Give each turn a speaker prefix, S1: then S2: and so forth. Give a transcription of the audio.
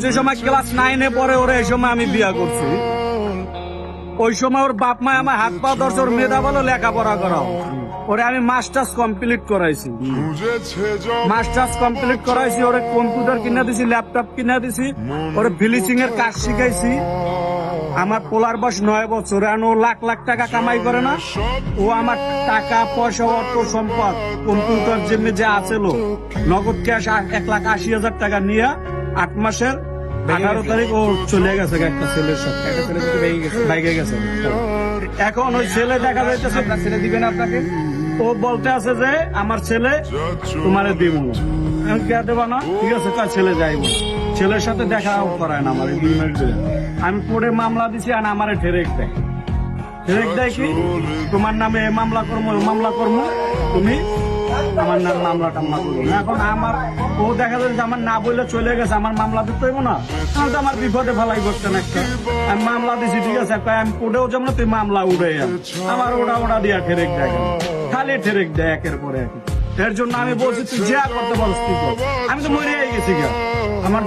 S1: যে সময় ক্লাস 9-এ পরে ওরে এই সময় আমি বিয়া করছি, ওই সময় ওর বাপ মা আমার হাত পা ধরছে, ওর মেধা বলো লেখাপড়া করাও। ওরে আমি মাস্টার্স কমপ্লিট করাইছি, মাস্টার্স কমপ্লিট করাইছি। ওরে কম্পিউটার কিনা দিছি, ল্যাপটপ কিনা দিছি, ওরে ফিনিশিং এর কাজ শিখাইছি। আমার পোলার বয়স 9 বছর, আর ও লাখ লাখ টাকা কামাই করে না। ও আমার টাকা পয়সা অর্থ সম্পদ কম্পিউটার জিমে যা আছিল নগদ ক্যাশ 1,80,000 টাকা নিয়ে 8 মাসের 18 তারিখ ও চলে গেছে একটা ছেলের সাথে, একটা ছেলের সাথে বাইকে গেছে। এখন ওই ছেলে দেখা যাইতেছে আপনার ছেলে দিবেন আপনাকে, ও বলতে আছে যে আমার ছেলে তোমারে দিব না। আমি কে দেবা না, ঠিক আছে তার ছেলে যাইব। ছেলের সাথে দেখাও করায় না আমার 2 মিনিট ধরে। আমি কোর্টে মামলা দিছি, আর আমারে ঠেরেক দেয়। ঠেরেক দেয় কি তোমার নামে এ মামলা করবো, ও মামলা করবো, তুমি আমার নাম মামলা টামলা করবো না। এখন আমার ও দেখা যাচ্ছে আমার না বললে চলে গেছে, আমার মামলা দিতে হইব না, তাহলে তো আমার বিপদে ফেলাই করতেন একটা। আমি মামলা দিছি, ঠিক আছে আমি কোর্টেও যাবো না, তুই মামলা উঠে আমার ওটা দিয়া ঠেরেক দেয়, খালি ঠেরেক দেয় একের পরে এক। এর জন্য আমি বলছি তুই যা করতে পারছিস তুই কর। আমি তো মরে গেছি গা, আমার